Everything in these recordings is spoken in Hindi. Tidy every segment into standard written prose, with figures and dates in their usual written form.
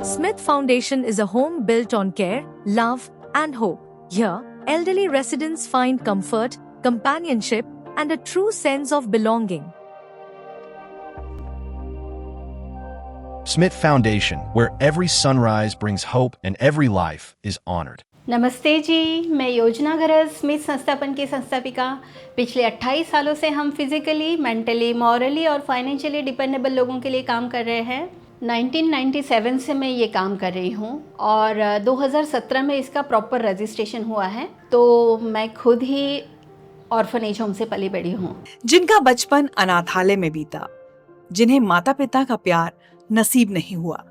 Smith Foundation is a home built on care, love, and hope. Here, elderly residents find comfort, companionship, and a true sense of belonging. Smith Foundation, where every sunrise brings hope and every life is honored. नमस्ते जी, मैं योजना गरज स्मिथ संस्थापन की संस्थापिका। पिछले 28 सालों से हम फिजिकली, मेंटली, मॉरली और फाइनेंशियली डिपेंडेबल लोगों के लिए काम कर रहे हैं। 1997 से मैं ये काम कर रही हूँ और 2017 में इसका प्रॉपर रजिस्ट्रेशन हुआ है। तो मैं खुद ही ऑर्फनेज होम से पली बड़ी हूँ। जिनका बचपन अनाथालय में बीता, जिन्हें माता पिता का प्यार नसीब नहीं हुआ,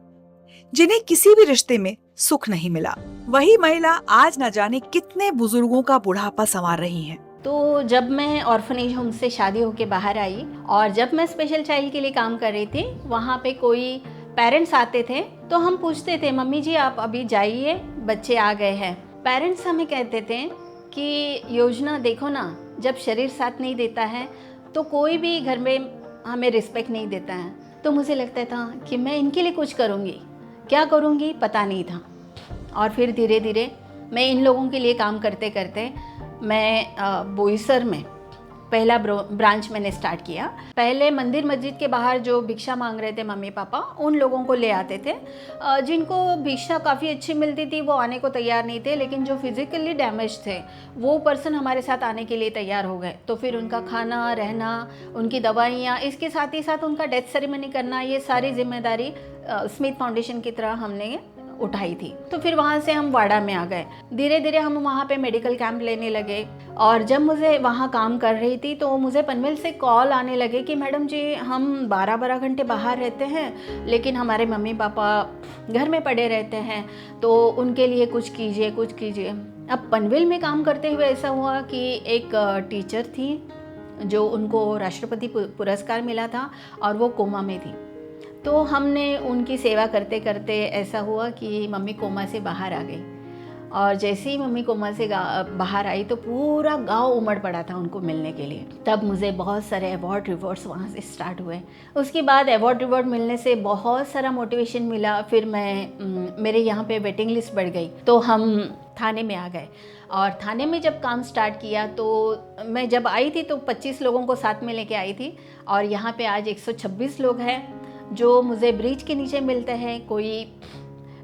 जिन्हें किसी भी रिश्ते में सुख नहीं मिला, वही महिला आज न जाने कितने बुजुर्गों का बुढ़ापा संवार रही हैं। तो जब मैं ऑर्फनेज होम से शादी होके बाहर आई और जब मैं स्पेशल चाइल्ड के लिए काम कर रही थी, वहाँ पे कोई पेरेंट्स आते थे तो हम पूछते थे, मम्मी जी आप अभी जाइए, बच्चे आ गए हैं। पेरेंट्स हमें कहते थे कि योजना देखो ना, जब शरीर साथ नहीं देता है तो कोई भी घर में हमें रिस्पेक्ट नहीं देता है। तो मुझे लगता था कि मैं इनके लिए कुछ करूँगी, क्या करूँगी पता नहीं था। और फिर धीरे धीरे मैं इन लोगों के लिए काम करते करते मैं बोईसर में पहला ब्रांच मैंने स्टार्ट किया। पहले मंदिर मस्जिद के बाहर जो भिक्षा मांग रहे थे मम्मी पापा, उन लोगों को ले आते थे। जिनको भिक्षा काफ़ी अच्छी मिलती थी वो आने को तैयार नहीं थे, लेकिन जो फिज़िकली डैमेज थे वो पर्सन हमारे साथ आने के लिए तैयार हो गए। तो फिर उनका खाना, रहना, उनकी दवाइयाँ, इसके साथ ही साथ उनका डेथ सेरेमनी करना, ये सारी जिम्मेदारी स्मिथ फाउंडेशन की तरह हमने उठाई थी। तो फिर वहाँ से हम वाड़ा में आ गए। धीरे धीरे हम वहाँ पे मेडिकल कैंप लेने लगे और जब मुझे वहाँ काम कर रही थी तो मुझे पनवेल से कॉल आने लगे कि मैडम जी हम 12-12 घंटे बाहर रहते हैं, लेकिन हमारे मम्मी पापा घर में पड़े रहते हैं, तो उनके लिए कुछ कीजिए, कुछ कीजिए। अब पनवेल में काम करते हुए ऐसा हुआ कि एक टीचर थी जो उनको राष्ट्रपति पुरस्कार मिला था और वो कोमा में थी। तो हमने उनकी सेवा करते करते ऐसा हुआ कि मम्मी कोमा से बाहर आ गई और जैसे ही मम्मी कोमा से बाहर आई तो पूरा गांव उमड़ पड़ा था उनको मिलने के लिए। तब मुझे बहुत सारे अवार्ड रिवॉर्ड्स वहाँ से स्टार्ट हुए। उसके बाद अवार्ड रिवॉर्ड मिलने से बहुत सारा मोटिवेशन मिला। फिर मेरे यहाँ पे वेटिंग लिस्ट बढ़ गई तो हम थाने में आ गए और थाने में जब काम स्टार्ट किया तो मैं जब आई थी तो 25 लोगों को साथ में लेके आई थी और यहाँ पे आज 126 लोग हैं जो मुझे ब्रिज के नीचे मिलते हैं, कोई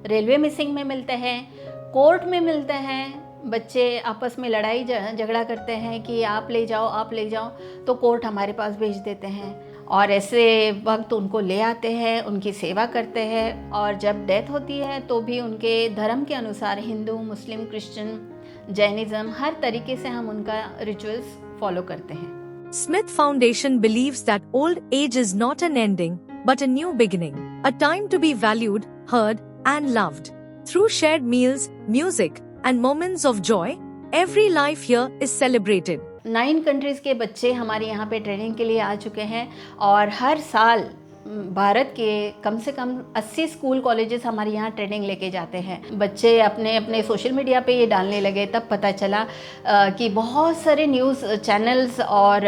रेलवे मिसिंग में मिलते हैं, कोर्ट में मिलते हैं। बच्चे आपस में लड़ाई झगड़ा करते हैं कि आप ले जाओ, आप ले जाओ, तो कोर्ट हमारे पास भेज देते हैं और ऐसे वक्त उनको ले आते हैं, उनकी सेवा करते हैं और जब डेथ होती है तो भी उनके धर्म के अनुसार हिंदू, मुस्लिम, क्रिश्चियन, जैनिज़्म, हर तरीके से हम उनका रिचुअल्स फॉलो करते हैं। Smith Foundation believes that old age is not an ending, but a new beginning, a time to be valued, heard, and loved. Through shared meals, music, and moments of joy, every life here is celebrated. 9 countries के बच्चे हमारे यहाँ पे ट्रेनिंग के लिए आ चुके हैं और हर साल भारत के कम से कम 80 स्कूल कॉलेजेस हमारे यहाँ ट्रेनिंग लेके जाते हैं। बच्चे अपने अपने सोशल मीडिया पे ये डालने लगे, तब पता चला कि बहुत सारे न्यूज़ चैनल्स और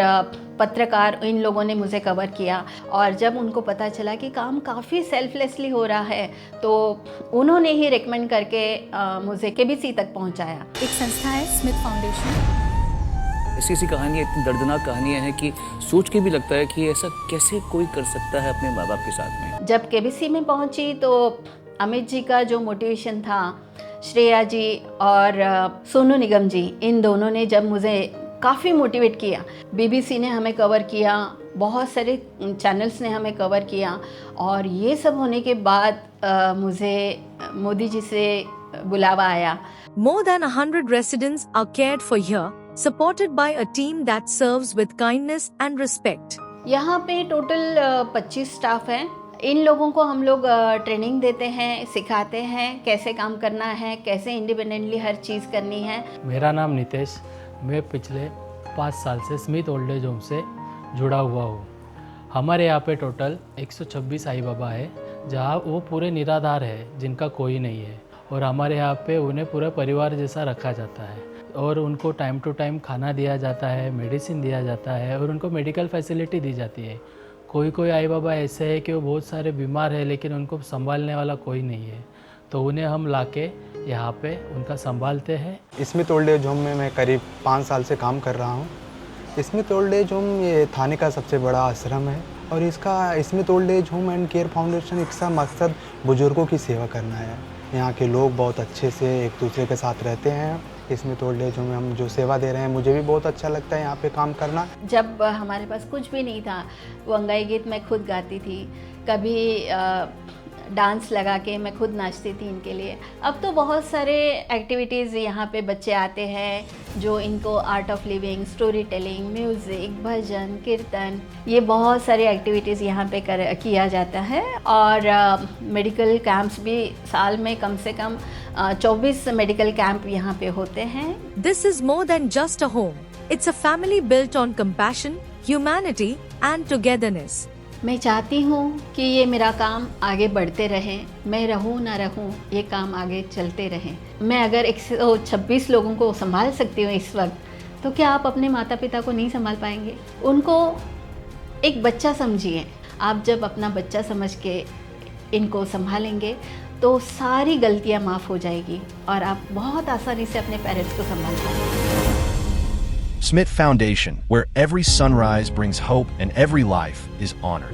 पत्रकार इन लोगों ने मुझे कवर किया और जब उनको पता चला कि काम काफ़ी सेल्फलेसली हो रहा है तो उन्होंने ही रिकमेंड करके मुझे केबीसी तक पहुँचाया। एक संस्था है स्मिथ फाउंडेशन। ऐसी कहानी, इतनी दर्दनाक कहानियाँ हैं कि सोच के भी लगता है कि ऐसा कैसे कोई कर सकता है अपने माँ बाप के साथ में। जब केबीसी में पहुंची तो अमित जी का जो मोटिवेशन था, श्रेया जी और सोनू निगम जी, इन दोनों ने जब मुझे काफ़ी मोटिवेट किया। बीबीसी ने हमें कवर किया, बहुत सारे चैनल्स ने हमें कवर किया और ये सब होने के बाद मुझे मोदी जी से बुलावा आया। More than 100 residents are cared for here, supported by a team that serves with kindness and respect. यहाँ पे टोटल 25 स्टाफ हैं। इन लोगों को हम लोग ट्रेनिंग देते हैं, सिखाते हैं कैसे काम करना है, कैसे इंडिपेंडेंटली हर चीज़ करनी है। मेरा नाम नितेश, मैं पिछले 5 साल से स्मिथ ओल्ड एज होम से जुड़ा हुआ हूँ। हमारे यहाँ पे टोटल 126 आई बाबा है, जहाँ वो पूरे निराधार है, जिनका कोई नहीं है, और हमारे यहाँ पे उन्हें पूरे परिवार जैसा रखा जाता है और उनको टाइम टू टाइम खाना दिया जाता है, मेडिसिन दिया जाता है और उनको मेडिकल फैसिलिटी दी जाती है। कोई कोई आई बाबा ऐसे है कि वो बहुत सारे बीमार है लेकिन उनको संभालने वाला कोई नहीं है, तो उन्हें हम लाके यहाँ पे उनका संभालते हैं। स्मिथ ओल्ड एज होम में मैं करीब 5 साल से काम कर रहा हूँ। स्मिथ ओल्ड एज होम ये थाने का सबसे बड़ा आश्रम है और इसका Smith old age home and care foundation इसका मकसद बुजुर्गों की सेवा करना है। यहाँ के लोग बहुत अच्छे से एक दूसरे के साथ रहते हैं। स्मिथ ओल्ड एज होम में हम जो सेवा दे रहे हैं मुझे भी बहुत अच्छा लगता है यहाँ पे काम करना। जब हमारे पास कुछ भी नहीं था, वो अंगाई गीत मैं खुद गाती थी, कभी डांस लगा के मैं खुद नाचती थी इनके लिए। अब तो बहुत सारे एक्टिविटीज़ यहाँ पे बच्चे आते हैं जो इनको art of living, story telling, music, bhajan, kirtan, ये बहुत सारी एक्टिविटीज़ यहाँ पे किया जाता है। और मेडिकल कैंप्स भी साल में कम से कम 24 मेडिकल कैंप यहाँ पे होते हैं। This is more than just a home. It's a family built on compassion, humanity and togetherness. मैं चाहती हूँ कि ये मेरा काम आगे बढ़ते रहे, मैं रहूँ ना रहूँ ये काम आगे चलते रहें। मैं अगर 126 लोगों को संभाल सकती हूँ इस वक्त, तो क्या आप अपने माता पिता को नहीं संभाल पाएंगे? उनको एक बच्चा समझिए। आप जब अपना बच्चा समझ के इनको संभालेंगे तो सारी गलतियाँ माफ़ हो जाएगी और आप बहुत आसानी से अपने पेरेंट्स को संभाल पाएंगे। Smith Foundation, where every sunrise brings hope and every life is honored.